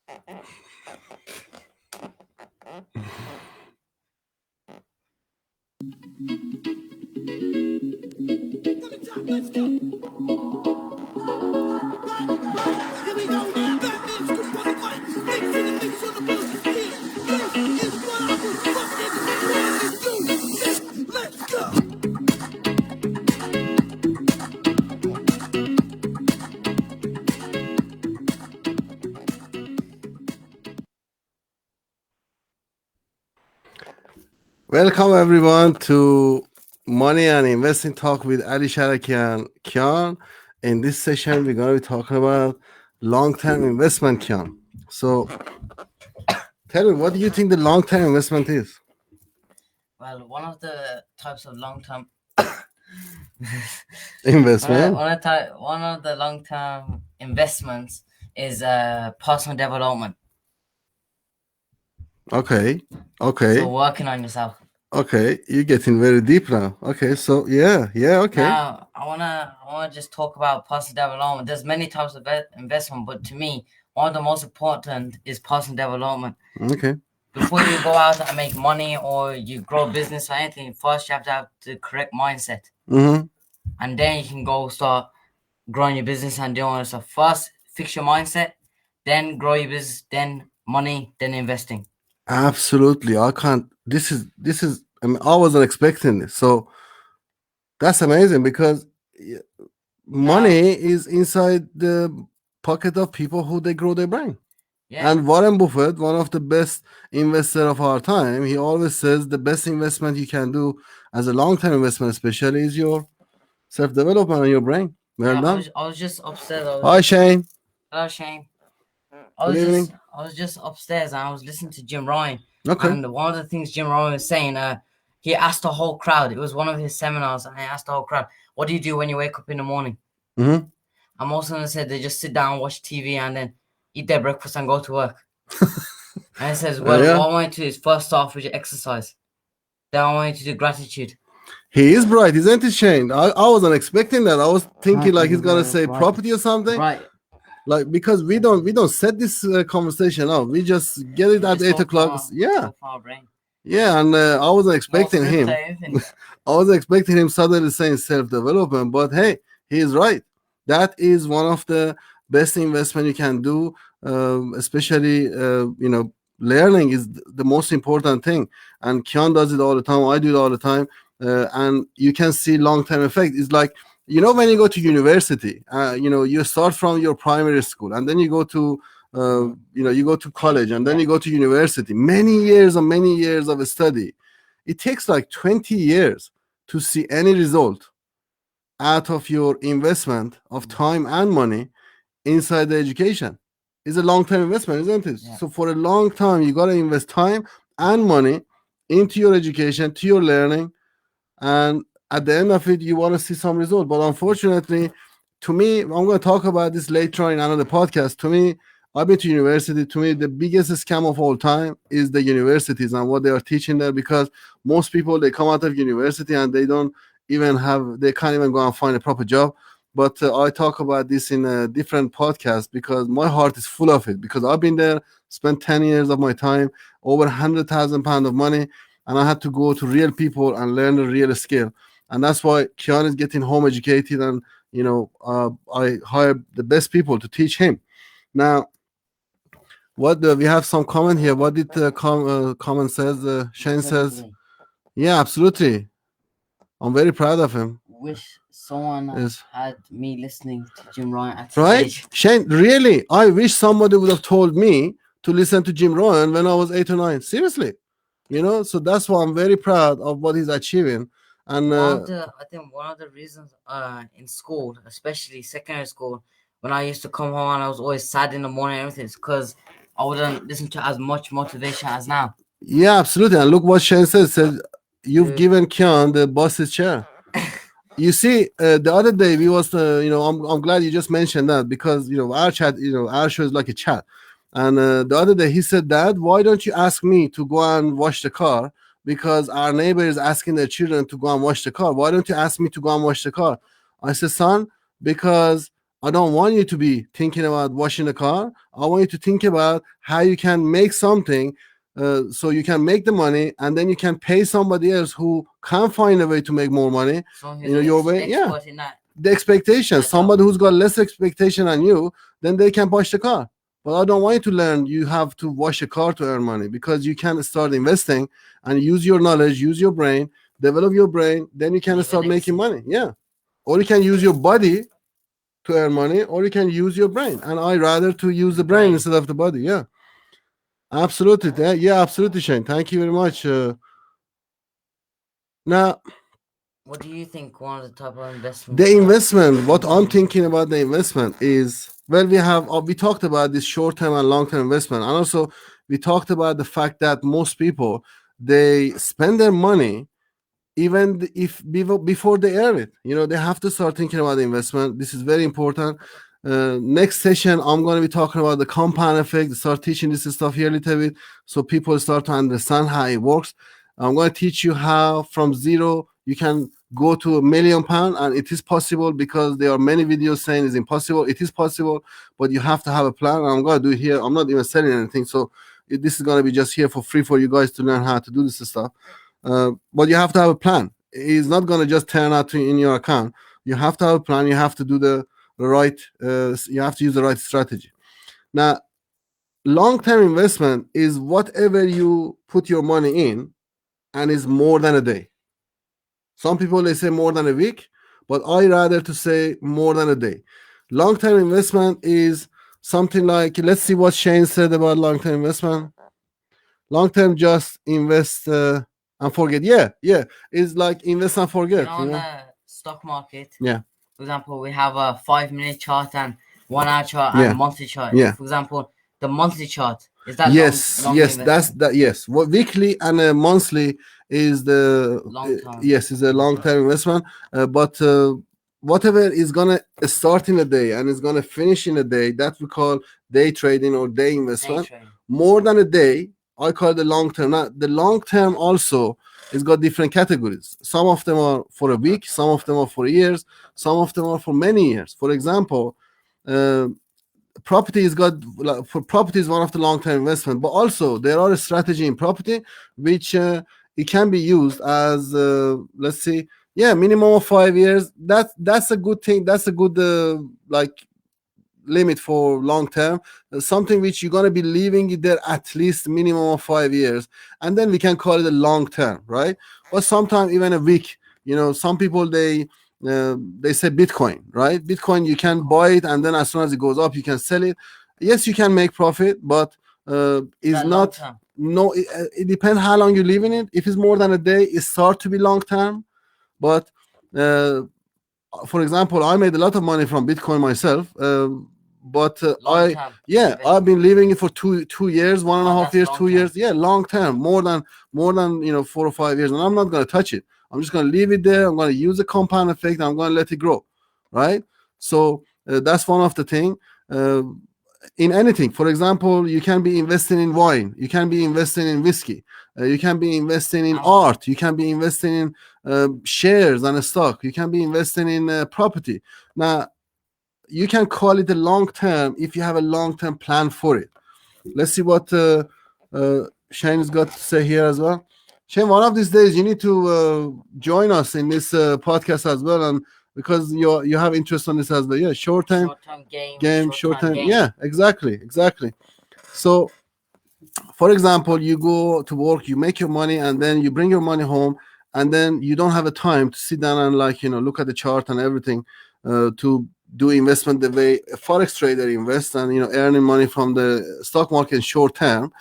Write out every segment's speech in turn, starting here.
Let's go. Here we go. Batman scoop on the mic. Niggas in the mix on the booth. Here, this is what I was fucking born to do. Let's go. Welcome everyone to Money and Investing Talk with Shahraki and Kian. In this session, we're going to be talking about long-term investment, Kian. So, tell me, what do you think the long-term investment is? Well, one of the types of long-term Investment? one of the long-term investments is personal development. Okay. So working on yourself. Okay, you're getting very deep now. Okay, so yeah, okay. Now I wanna just talk about personal development. There's many types of investment, but to me, one of the most important is personal development. Okay. Before you go out and make money or you grow a business or anything, first you have to have the correct mindset. Mm-hmm. And then you can go start growing your business and doing stuff. First, fix your mindset, then grow your business, then money, then investing. Absolutely. I can't. This is. I mean, I wasn't expecting this. So that's amazing because money is inside the pocket of people who they grow their brain. Yeah. And Warren Buffett, one of the best investors of our time, he always says the best investment you can do as a long-term investment, especially, is your self-development and your brain. Well done. I was just upstairs. Hi, Shane. Hello, Shane. Good evening. I was just upstairs and I was listening to Jim Ryan. Okay. And one of the things Jim Ryan was saying, he asked the whole crowd. It was one of his seminars, and he asked the whole crowd, "What do you do when you wake up in the morning?" Mm-hmm. And most of them said they just sit down, watch TV, and then eat their breakfast and go to work. And he says, "Well, Yeah. what I want you to do is first off with your exercise. Then I want you to do gratitude." He is bright, isn't it, Shane? I wasn't expecting that. I was thinking like he's gonna say property or something. Right. Like, because we don't set this conversation up. We just get it at 8 o'clock. Yeah. Yeah, and I wasn't expecting him. I wasn't expecting him suddenly saying self-development, but hey, he is right. That is one of the best investment you can do, especially learning is the most important thing. And Kian does it all the time. I do it all the time, and you can see long-term effect. It's like, when you go to university, you start from your primary school, and then you go to you go to college, and then you go to university. Many years of study. It takes like 20 years to see any result out of your investment of time and money inside the education. It's a long-term investment, isn't it? Yeah. So for a long time, you got to invest time and money into your education, to your learning, and at the end of it, you want to see some result. But unfortunately, to me, I'm going to talk about this later on in another podcast. To me, I've been to university. To me, the biggest scam of all time is the universities and what they are teaching there, because most people, they come out of university and they can't even go and find a proper job. But I talk about this in a different podcast because my heart is full of it, because I've been there, spent 10 years of my time, over £100,000 of money, and I had to go to real people and learn the real skill. And that's why Kian is getting home educated, and I hire the best people to teach him. Now, we have some comment here. What did the comment says? Shane says, yeah, absolutely. I'm very proud of him. Wish someone had me listening to Jim Ryan at his right age. Shane, really, I wish somebody would have told me to listen to Jim Ryan when I was 8 or 9. Seriously, so that's why I'm very proud of what he's achieving. And I think one of the reasons in school, especially secondary school, when I used to come home and I was always sad in the morning and everything, it's because I wouldn't listen to as much motivation as now. Yeah, absolutely. And look what Shane says, you've given Kian the boss's chair. You see, the other day we was, I'm glad you just mentioned that, because, our chat, our show is like a chat. And the other day he said, Dad, why don't you ask me to go and wash the car? Because our neighbor is asking their children to go and wash the car. Why don't you ask me to go and wash the car? I said, son, because I don't want you to be thinking about washing a car. I want you to think about how you can make something, so you can make the money, and then you can pay somebody else who can find a way to make more money. Someone You know, your who's way. Yeah. expert in that. The expectation. That job. Somebody who's got less expectation than you, then they can wash the car. But I don't want you to learn you have to wash a car to earn money, because you can start investing and use your knowledge, use your brain, develop your brain, then you can Leave a start making legacy. money. Yeah. Or you can use your body to earn money, or you can use your brain. And I rather to use the brain instead of the body. Yeah. Absolutely. Yeah, absolutely, Shane. Thank you very much. Now, What do you think one of the type of investment? the investment, what I'm thinking about the investment is, well, we talked about this short-term and long-term investment. And also we talked about the fact that most people, they spend their money even if before they earn it. You know, they have to start thinking about the investment. This is very important. Next session, I'm going to be talking about the compound effect, start teaching this stuff here a little bit, so people start to understand how it works. I'm going to teach you how from zero you can go to £1,000,000, and it is possible, because there are many videos saying it's impossible. It is possible, but you have to have a plan. And I'm going to do it here. I'm not even selling anything, so this is going to be just here for free for you guys to learn how to do this stuff. But you have to have a plan. It's not going to just turn out in your account. You have to have a plan. You have to do the right. You have to use the right strategy. Now, long-term investment is whatever you put your money in, and is more than a day. Some people, they say more than a week, but I rather to say more than a day. Long-term investment is something like, let's see what Shane said about long-term investment. Long-term, just invest and forget. Yeah, it's like invest and forget. On the stock market, yeah. For example, we have a 5-minute chart and 1 hour chart Yeah. and monthly chart. Yeah. For example, the monthly chart is that Yes, long yes, investment? that's that. Yes, what weekly and monthly is the Long-term. yes, is a long-term investment. But whatever is gonna start in a day and is gonna finish in a day, that we call day trading or day investment. Day trading. More than a day, I call it the long term. Now, the long term also has got different categories. Some of them are for a week, some of them are for years, some of them are for many years. For example, property is got, for property is one of the long-term investment, but also there are a strategy in property which it can be used as let's see, yeah, minimum of 5 years. That's a good thing. That's a good like limit for long term, something which you're going to be leaving it there at least minimum of 5 years, and then we can call it a long term, right? But sometimes even a week. You know, some people, they say Bitcoin, right? Bitcoin, you can buy it, and then as soon as it goes up, you can sell it. Yes, you can make profit, but it's not. No, it depends how long you live in it. If it's more than a day, it starts to be long term. But for example, I made a lot of money from Bitcoin myself. But I've been living it for 2 years, 1.5 years, 2 years. Yeah, long term, more than 4 or 5 years, and I'm not going to touch it. I'm just going to leave it there. I'm going to use the compound effect. I'm going to let it grow, right? So that's one of the thing. In anything, for example, you can be investing in wine, you can be investing in whiskey, you can be investing in art, you can be investing in shares and stock, you can be investing in property. Now, you can call it a long term if you have a long term plan for it. Let's see what Shane's got to say here as well. Shane, one of these days you need to join us in this podcast as well, and because you have interest on this as well. Yeah, short time game, short time. Yeah, exactly. So, for example, you go to work, you make your money, and then you bring your money home, and then you don't have a time to sit down and look at the chart and everything to do investment the way a forex trader invests, and earning money from the stock market short term.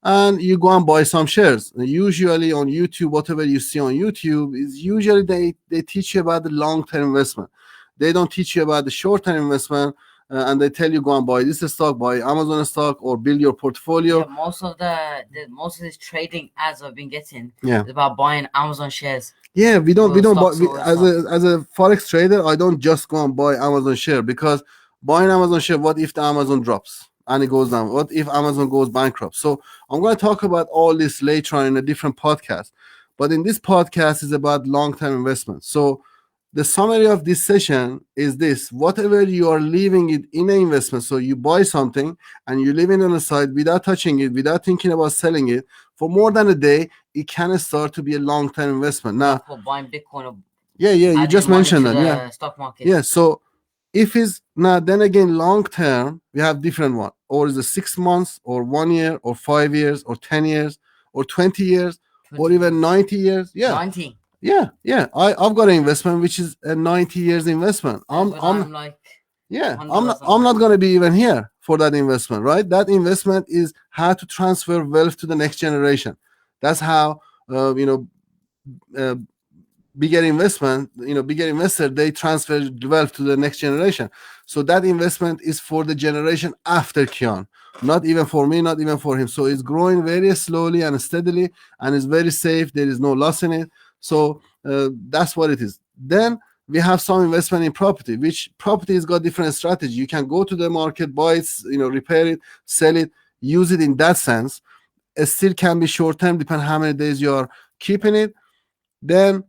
And you go and buy some shares. Usually on YouTube, whatever you see on YouTube is usually they teach you about the long-term investment. They don't teach you about the short-term investment, and they tell you go and buy this stock, buy Amazon stock, or build your portfolio. Yeah, most of this trading ads I've been getting is about buying Amazon shares. Yeah, we don't buy, as a forex trader, I don't just go and buy Amazon share, because buying Amazon share, what if the Amazon drops and it goes down? What if Amazon goes bankrupt? So I'm going to talk about all this later on in a different podcast. But in this podcast is about long-term investment. So the summary of this session is this: whatever you are leaving it in an investment, so you buy something and you leave it on the side without touching it, without thinking about selling it for more than a day, it can start to be a long-term investment. Now, for buying Bitcoin or yeah, you just mentioned that. Yeah, stock market. Yeah, so if it's now, then again, long term, we have different one. Or is it 6 months, or 1 year, or 5 years, or 10 years, or 20 years, or even 90 years? Yeah, 90. Yeah. I've got an investment which is a 90 years investment. I'm like, I'm not going to be even here for that investment, right? That investment is how to transfer wealth to the next generation. That's how uh, bigger investor, they transfer wealth to the next generation. So that investment is for the generation after Kian, not even for me, not even for him. So it's growing very slowly and steadily, and it's very safe. There is no loss in it. So that's what it is. Then we have some investment in property, which property has got different strategy. You can go to the market, buy it, repair it, sell it, use it in that sense. It still can be short term, depending how many days you are keeping it. Then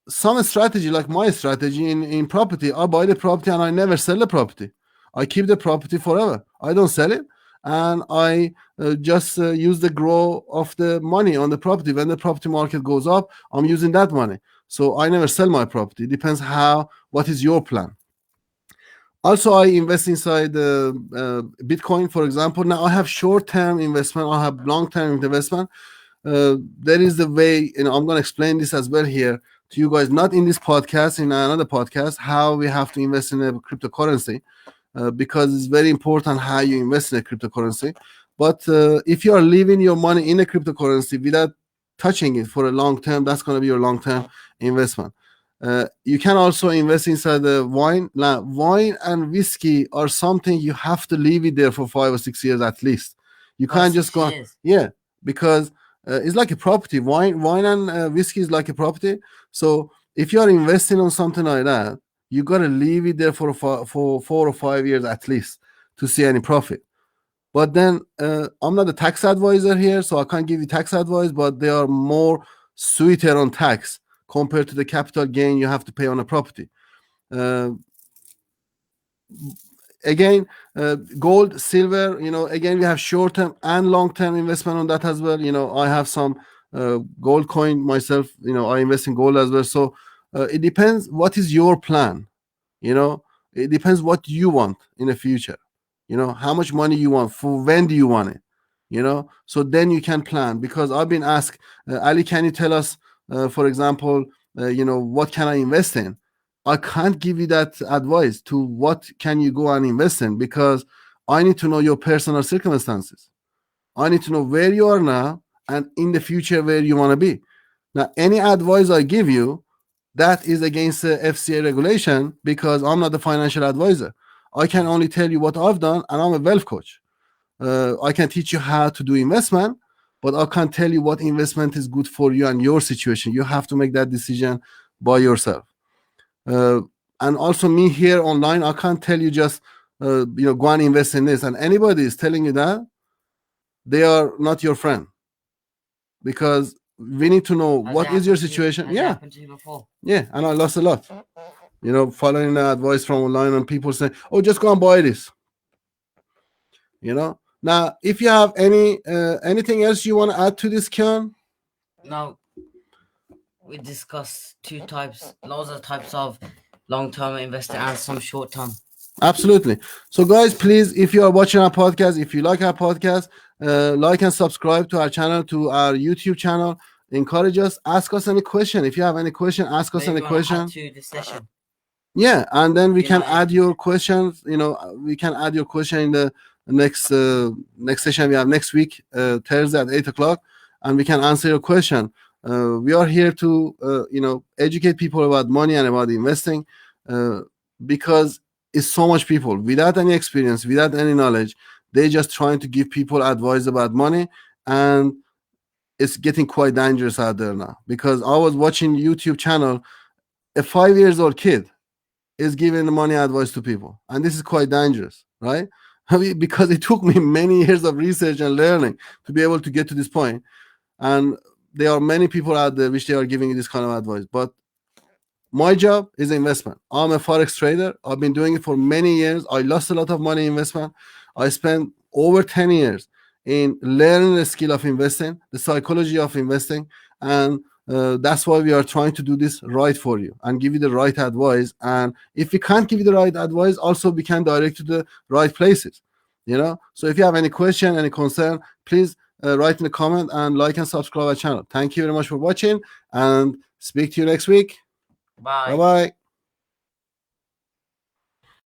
some strategy, like my strategy in property, I buy the property and I never sell the property. I keep the property forever. I don't sell it, and I just use the grow of the money on the property. When the property market goes up, I'm using that money. So I never sell my property. It depends what is your plan. Also, I invest inside Bitcoin, for example. Now I have short-term investment, I have long-term investment. There is the way, I'm going to explain this as well here to you guys, not in this podcast, in another podcast, how we have to invest in a cryptocurrency, because it's very important how you invest in a cryptocurrency. But if you are leaving your money in a cryptocurrency without touching it for a long term, that's going to be your long term investment. You can also invest inside the wine. Now, wine and whiskey are something you have to leave it there for 5 or 6 years at least. You can't just go, yeah, because it's like a property. Wine and whiskey is like a property. So if you are investing on something like that, you got to leave it there for 4 or 5 years at least to see any profit. But then I'm not a tax advisor here, so I can't give you tax advice, but they are more sweeter on tax compared to the capital gain you have to pay on a property. Again, gold, silver, again, we have short-term and long-term investment on that as well. I have some gold coin myself. I invest in gold as well. So it depends what is your plan. It depends what you want in the future. How much money you want, for when do you want it. So then you can plan. Because I've been asked, Ali, can you tell us, for example, what can I invest in? I can't give you that advice to what can you go and invest in, because I need to know your personal circumstances. I need to know where you are now and in the future where you want to be. Now, any advice I give you, that is against the FCA regulation, because I'm not a financial advisor. I can only tell you what I've done, and I'm a wealth coach. I can teach you how to do investment, but I can't tell you what investment is good for you and your situation. You have to make that decision by yourself. And also, me here online, I can't tell you just go and invest in this. And anybody is telling you that, they are not your friend, because we need to know what is your situation. Yeah, and I lost a lot. Following the advice from online, and people say, "Oh, just go and buy this." Now, if you have anything else you want to add to this, Kian? No. We discussed loads of types of long-term investing and some short-term. Absolutely. So, guys, please, if you are watching our podcast, if you like our podcast, like and subscribe to our channel, to our YouTube channel. Encourage us. Ask us any question. If you have any question, ask us any question. Add to this session. Yeah, and then we can add your questions. We can add your question in the next session we have next week, Thursday at 8:00, and we can answer your question. We are here to educate people about money and about investing, because it's so much people without any experience, without any knowledge. They're just trying to give people advice about money, and it's getting quite dangerous out there now. Because I was watching YouTube channel, a 5-year-old kid is giving money advice to people, and this is quite dangerous, right? Because it took me many years of research and learning to be able to get to this point. And there are many people out there which they are giving this kind of advice, but My job is investment. I'm a forex trader. I've been doing it for many years. I lost a lot of money in investment. I spent over 10 years in learning the skill of investing, the psychology of investing, and that's why we are trying to do this right for you and give you the right advice. And if we can't give you the right advice, also we can direct you to the right places. So if you have any question, any concern, please write in the comment and like and subscribe our channel. Thank you very much for watching, and speak to you next week. Bye. Bye.